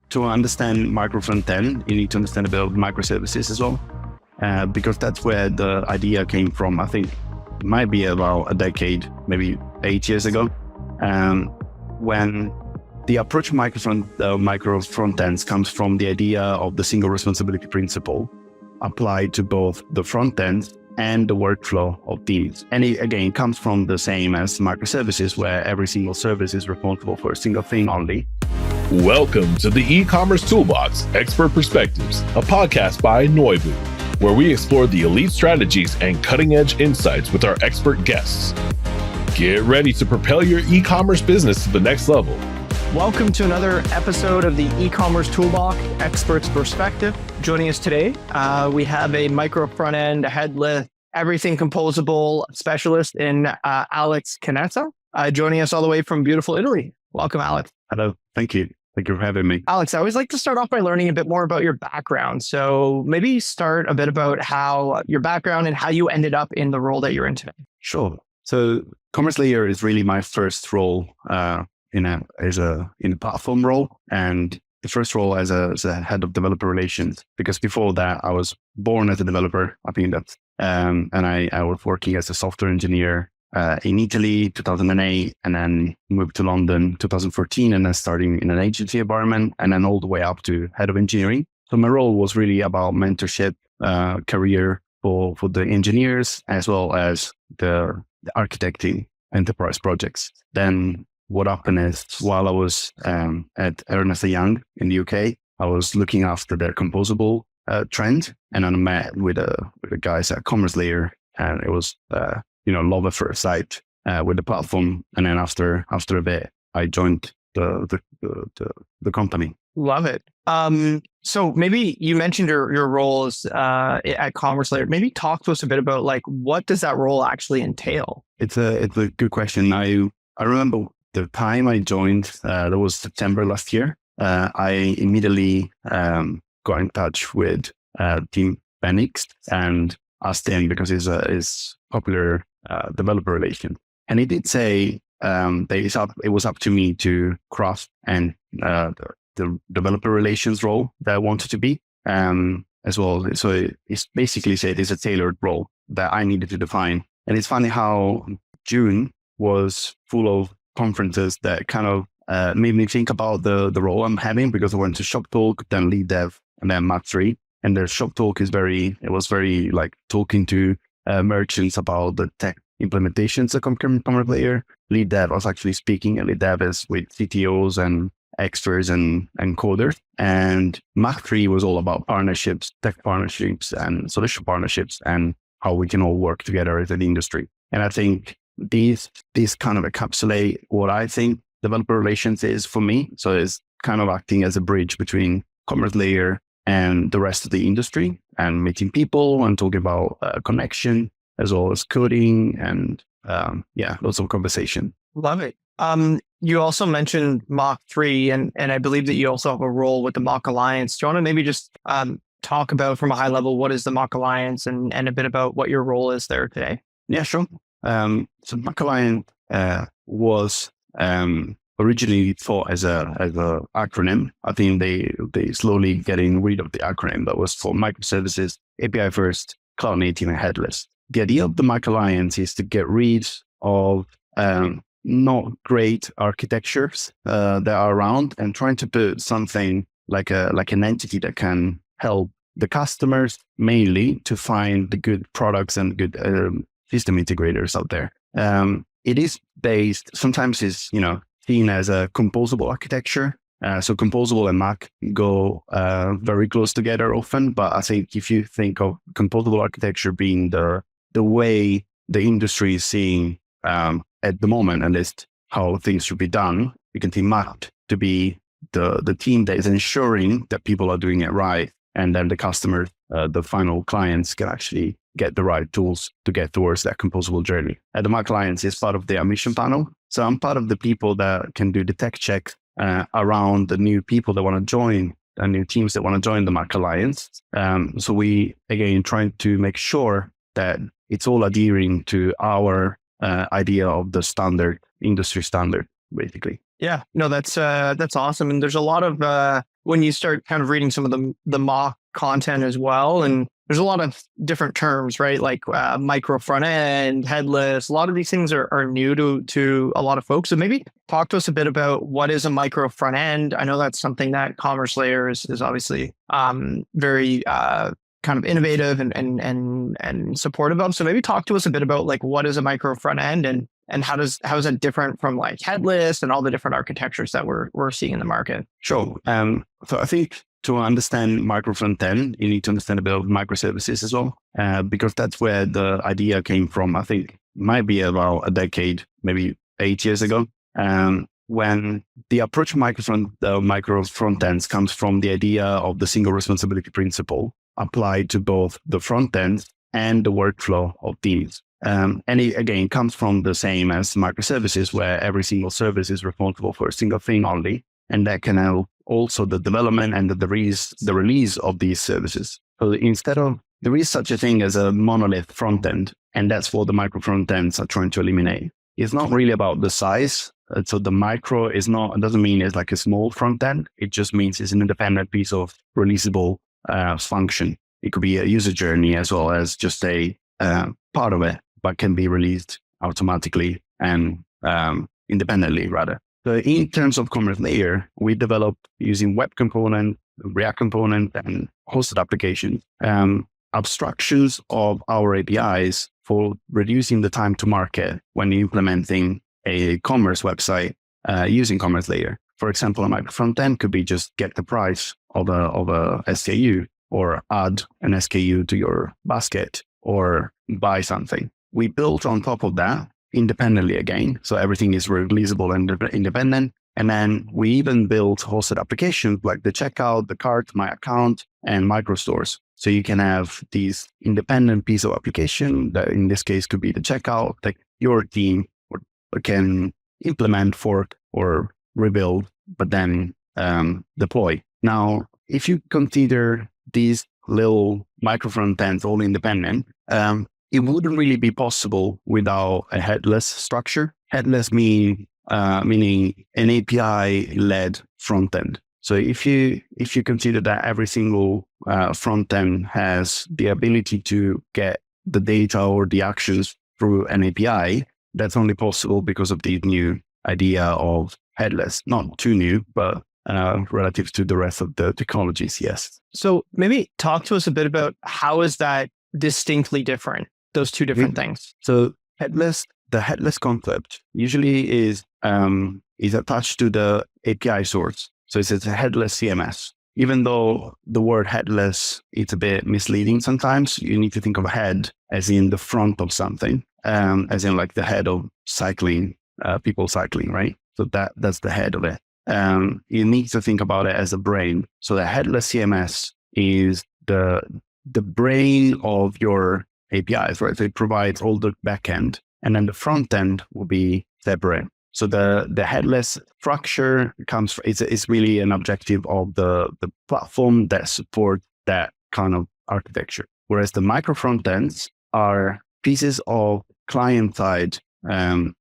to understand micro frontend, you need to understand a bit of microservices as well, because that's where the idea came from. I think it might be about a decade, maybe 8 years ago, when the approach micro frontends comes from the idea of the single responsibility principle applied to both the front end and the workflow of teams. And it, again, comes from the same as microservices, where every single service is responsible for a single thing only. Welcome to the Ecommerce Toolbox Expert Perspectives, a podcast by Noibu, where we explore the elite strategies and cutting-edge insights with our expert guests. Get ready to propel your e-commerce business to the next level. Welcome to another episode of the Ecommerce Toolbox Experts Perspective. Joining us today, we have a micro front end, a headless, everything composable specialist in Alex Canessa, joining us all the way from beautiful Italy. Welcome, Alex. Hello. Thank you. Thank you for having me. Alex, I always like to start off by learning a bit more about your background. So maybe start a bit about how your background and how you ended up in the role that you're in today. Sure. So Commerce Layer is really my first role in a platform role, and the first role as a head of developer relations, because before that I was born as a developer. I think that's and I was working as a software engineer in Italy 2008, and then moved to London 2014, and then starting in an agency environment, and then all the way up to head of engineering. So my role was really about mentorship, career for the engineers, as well as the architecting enterprise projects. Then what happened is, while I was at Ernst & Young in the UK, I was looking after their composable trend, and I met with the guys at Commerce Layer, and it was love at first sight with the platform. And then after a bit, I joined the company. Love it. So maybe you mentioned your roles at Commerce Layer. Maybe talk to us a bit about what does that role actually entail? It's a good question. I remember the time I joined, that was September last year. I immediately got in touch with Team Phoenix and asked him, because he's popular developer relation, and he did say that it was up to me to craft and the developer relations role that I wanted to be as well. So it's basically said it's a tailored role that I needed to define. And it's funny how June was full of conferences that kind of made me think about the role I'm having, because I went to Shop Talk, then Lead Dev, and then Mach 3. And the Shop Talk was very like talking to merchants about the tech implementations of Commerce Layer. Lead Dev was actually speaking, and Lead Dev is with CTOs and experts and coders. And Mach 3 was all about partnerships, tech partnerships, and solution partnerships, and how we can all work together as an industry. And I think these kind of encapsulate what I think developer relations is for me. So it's kind of acting as a bridge between Commerce Layer and the rest of the industry, and meeting people and talking about connection, as well as coding and lots of conversation. Love it. You also mentioned Mach 3, and I believe that you also have a role with the MACH Alliance. Do you want to maybe just talk about, from a high level, what is the MACH Alliance and a bit about what your role is there today? Yeah, sure. So MACH Alliance was originally thought as a acronym. I think they slowly getting rid of the acronym. That was for microservices, API first, cloud native, and headless. The idea of the MACH Alliance is to get rid of not great architectures that are around, and trying to put something like an entity that can help the customers mainly to find the good products and good system integrators out there. It is based, sometimes is seen as a composable architecture. So composable and MACH go very close together often. But I think if you think of composable architecture being the way the industry is seeing at the moment, at least how things should be done, you can think MACH to be the team that is ensuring that people are doing it right, and then the customers, the final clients, can actually get the right tools to get towards that composable journey. And the MACH Alliance is part of the admission panel. So I'm part of the people that can do the tech check around the new people that want to join, and new teams that want to join the MACH Alliance. So we, again, trying to make sure that it's all adhering to our idea of the standard, industry standard, basically. Yeah, no, that's awesome. And there's a lot of when you start kind of reading some of the mock content as well, and there's a lot of different terms, right? Like micro front end, headless. A lot of these things are new to a lot of folks. So maybe talk to us a bit about what is a micro front end. I know that's something that Commerce Layer is obviously very kind of innovative and supportive of. So maybe talk to us a bit about like what is a micro front end and how is that different from like headless and all the different architectures that we're seeing in the market? Sure. So I think to understand micro frontend, you need to understand a bit of microservices as well, because that's where the idea came from. I think it might be about a decade, maybe 8 years ago, when the approach of micro frontends comes from the idea of the single responsibility principle applied to both the front end and the workflow of teams. And it, again, comes from the same as microservices, where every single service is responsible for a single thing only, and that can help also the development and the release of these services. So instead of, there is such a thing as a monolith front end, and that's what the micro front ends are trying to eliminate. It's not really about the size. So the micro is not, it doesn't mean it's like a small front end. It just means it's an independent piece of releasable function. It could be a user journey as well as just a part of it, but can be released automatically and independently rather. So in terms of Commerce Layer, we developed using web component, React component, and hosted applications, abstractions of our APIs for reducing the time to market when implementing a commerce website using Commerce Layer. For example, a micro front end could be just get the price of a SKU, or add an SKU to your basket, or buy something. We built on top of that independently again. So everything is releasable and independent. And then we even built hosted applications like the checkout, the cart, my account, and microstores. So you can have these independent piece of application that in this case could be the checkout that your team can implement, fork, or rebuild, but then deploy. Now, if you consider these little micro front ends all independent, it wouldn't really be possible without a headless structure. Headless meaning an API-led front end. So if you consider that every single front end has the ability to get the data or the actions through an API, that's only possible because of the new idea of headless. Not too new, but relative to the rest of the technologies, yes. So maybe talk to us a bit about how is that distinctly different, those two different things? So the headless concept usually is attached to the API source. So it's a headless CMS. Even though the word headless, it's a bit misleading sometimes, you need to think of head as in the front of something, as in like the head of cycling, people cycling, right? So that's the head of it. You need to think about it as a brain. So the headless CMS is the brain of your APIs, right? So it provides all the backend, and then the front end will be separate. So the headless structure is really an objective of the platform that supports that kind of architecture. Whereas the micro front ends are pieces of client side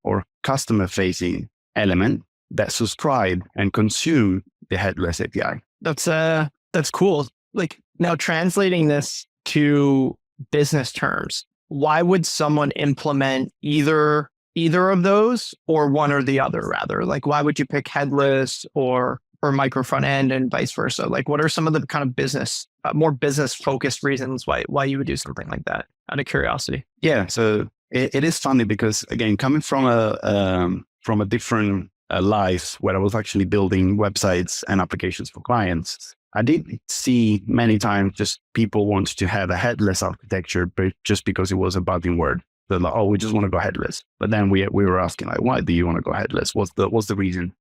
or customer facing element that subscribe and consume the headless API. That's cool. Like, now translating this to business terms, why would someone implement either of those, or one or the other rather? Like, why would you pick headless or micro front end and vice versa? Like, what are some of the kind of more business focused reasons why you would do something like that, out of curiosity? Yeah. So it is funny because, again, coming from a different life where I was actually building websites and applications for clients, I did see many times just people want to have a headless architecture, but just because it was a buzzing word. They're like, oh, we just want to go headless. But then we were asking, like, why do you want to go headless? What's the reason?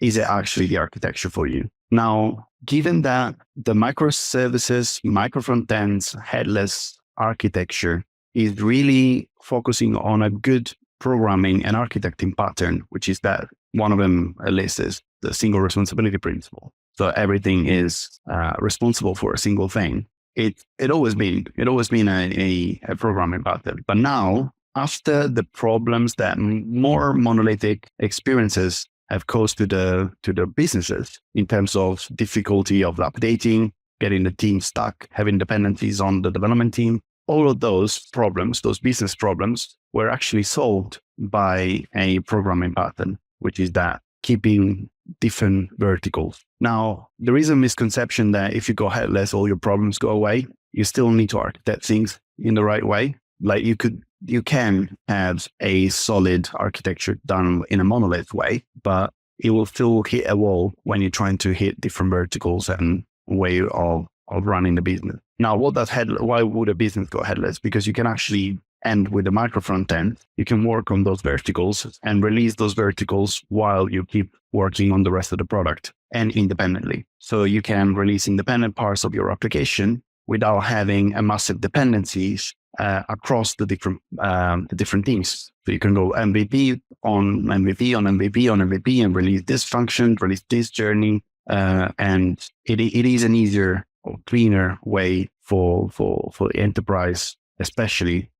Is it actually the architecture for you? Now, given that the microservices, micro frontends, headless architecture is really focusing on a good programming and architecting pattern, which is that one of them, at least, is the single responsibility principle. So everything is responsible for a single thing. It always been a programming pattern. But now, after the problems that more monolithic experiences have caused to the businesses in terms of difficulty of updating, getting the team stuck, having dependencies on the development team. All of those problems, those business problems, were actually solved by a programming pattern, which is that keeping different verticals. Now, there is a misconception that if you go headless, all your problems go away. You still need to architect things in the right way. Like you can have a solid architecture done in a monolith way, but it will still hit a wall when you're trying to hit different verticals and way of running the business. Now, why would a business go headless? Because you can actually end with a micro front end. You can work on those verticals and release those verticals while you keep working on the rest of the product and independently. So you can release independent parts of your application without having a massive dependencies across the different teams. So you can go MVP on MVP on MVP on MVP and release this function, release this journey, and it is an easier or cleaner way for the enterprise, especially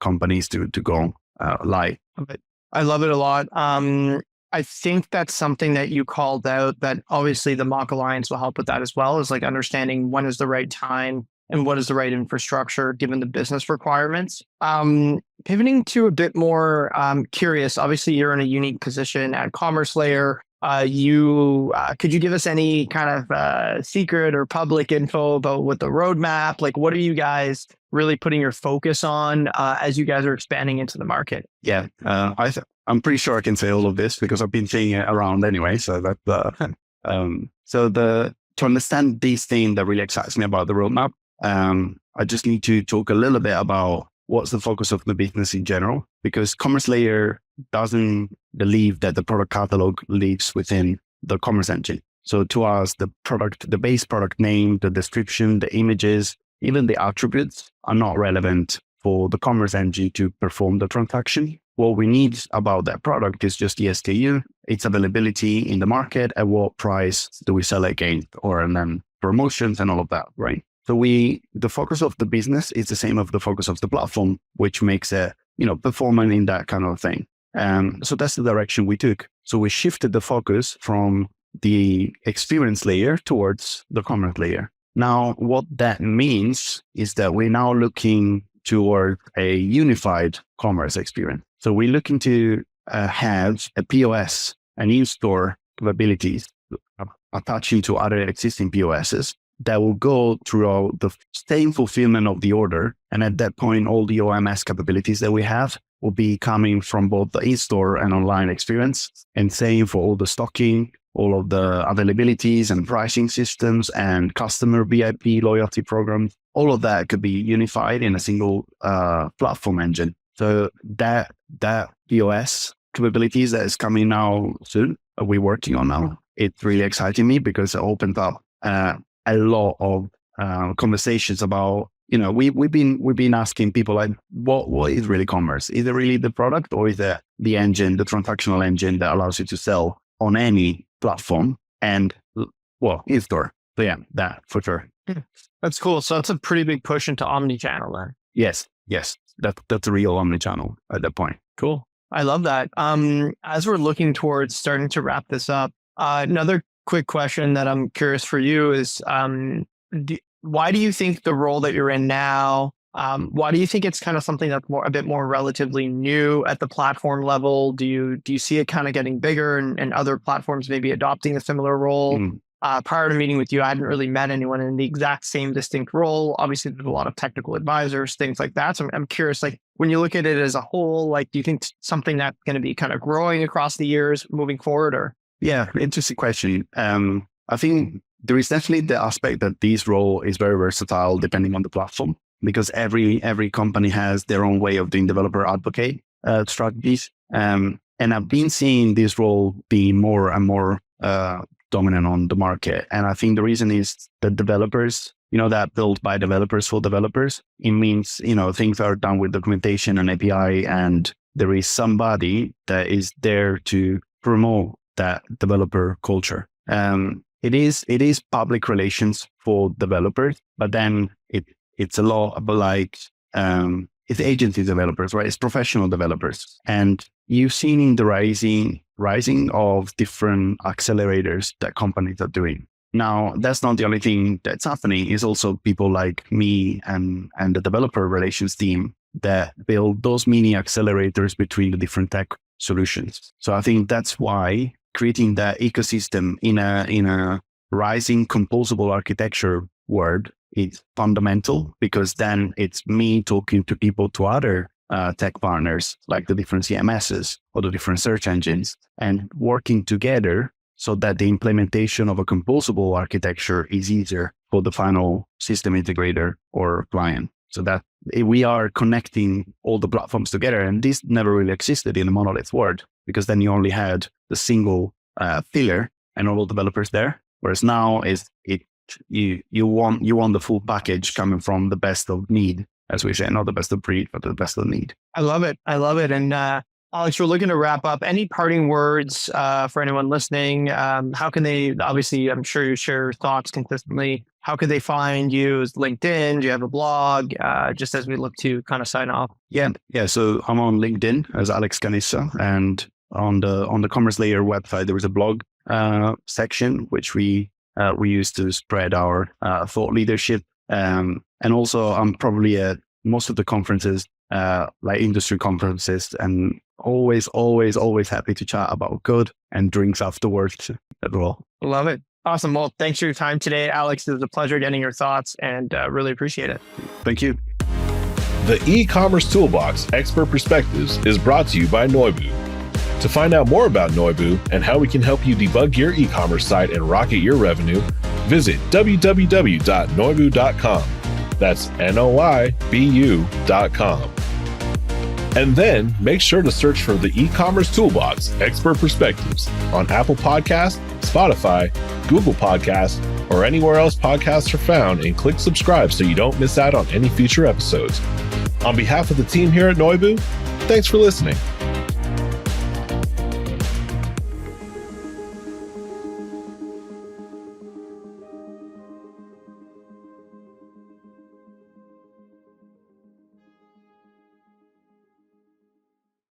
companies to go live. I love it a lot. I think that's something that you called out that obviously the MACH Alliance will help with that as well, is like understanding when is the right time and what is the right infrastructure given the business requirements. Pivoting to a bit more curious, obviously you're in a unique position at Commerce Layer. Could you give us any kind of secret or public info about what the roadmap, like what are you guys really putting your focus on as you guys are expanding into the market? Yeah, I'm pretty sure I can say all of this because I've been saying it around anyway. So that to understand this thing that really excites me about the roadmap, I just need to talk a little bit about what's the focus of the business in general, because Commerce Layer doesn't believe that the product catalog lives within the commerce engine. So to us, the base product name, the description, the images, even the attributes are not relevant for the commerce engine to perform the transaction. What we need about that product is just the SKU, its availability in the market, at what price do we sell it against, and then promotions and all of that, right? So the focus of the business is the same of the focus of the platform, which makes it, performing in that kind of thing. So that's the direction we took. So we shifted the focus from the experience layer towards the commerce layer. Now, what that means is that we're now looking toward a unified commerce experience. So we're looking to have a POS, an in-store capabilities attaching to other existing POSs that will go throughout the same fulfillment of the order. And at that point, all the OMS capabilities that we have will be coming from both the in-store and online experience. And same for all the stocking, all of the availabilities and pricing systems and customer VIP loyalty programs. All of that could be unified in a single platform engine. So that POS capabilities that is coming now soon, we're working on now. It's really exciting me because it opens up a lot of conversations about, we've been asking people like, what is really commerce? Is it really the product, or is it the engine, the transactional engine that allows you to sell on any platform and, in-store? So yeah, that for sure. That's cool. So that's a pretty big push into omnichannel then. Yes. That's a real omnichannel at that point. Cool. I love that. As we're looking towards starting to wrap this up, another quick question that I'm curious for you is, why do you think the role that you're in now, why do you think it's kind of something that's a bit more relatively new at the platform level? Do you see it kind of getting bigger and other platforms maybe adopting a similar role? Prior to meeting with you, I hadn't really met anyone in the exact same distinct role. Obviously, there's a lot of technical advisors, things like that. So I'm curious, like when you look at it as a whole, like, do you think something that's going to be kind of growing across the years moving forward, or? Yeah, interesting question. I think there is definitely the aspect that this role is very versatile depending on the platform, because every company has their own way of doing developer advocate strategies. And I've been seeing this role be more and more dominant on the market. And I think the reason is that developers, that built by developers for developers, it means, things are done with documentation and API, and there is somebody that is there to promote that developer culture. It is public relations for developers, but then it's a lot about like, it's agency developers, right? It's professional developers. And you've seen in the rising of different accelerators that companies are doing. Now, that's not the only thing that's happening. It's also people like me and the developer relations team that build those mini accelerators between the different tech solutions. So I think that's why creating that ecosystem in a rising composable architecture world is fundamental, because then it's me talking to people, to other tech partners, like the different CMSs or the different search engines, and working together so that the implementation of a composable architecture is easier for the final system integrator or client. So that we are connecting all the platforms together. And this never really existed in the monolith world, because then you only had the single pillar and all the developers there. Whereas now you want the full package coming from the best of need, as we say, not the best of breed, but the best of need. I love it. And Alex, we're looking to wrap up. Any parting words for anyone listening? How can they, obviously, I'm sure you share thoughts consistently. How could they find you? Is LinkedIn? Do you have a blog? Just as we look to kind of sign off. Yeah. So I'm on LinkedIn as Alex Canessa, and on the Commerce Layer website, there is a blog section, which we use to spread our thought leadership. And also I'm probably at most of the conferences, like industry conferences, and always happy to chat about code and drinks afterwards as well. Love it. Awesome. Well, thanks for your time today, Alex. It was a pleasure getting your thoughts, and really appreciate it. Thank you. The e-commerce toolbox expert perspectives is brought to you by Noibu. To find out more about Noibu and how we can help you debug your e-commerce site and rocket your revenue, visit www.noibu.com. That's Noibu.com. And then make sure to search for the e-commerce toolbox expert perspectives on Apple Podcasts, Spotify, Google Podcasts, or anywhere else podcasts are found, and click subscribe so you don't miss out on any future episodes. On behalf of the team here at Noibu, thanks for listening.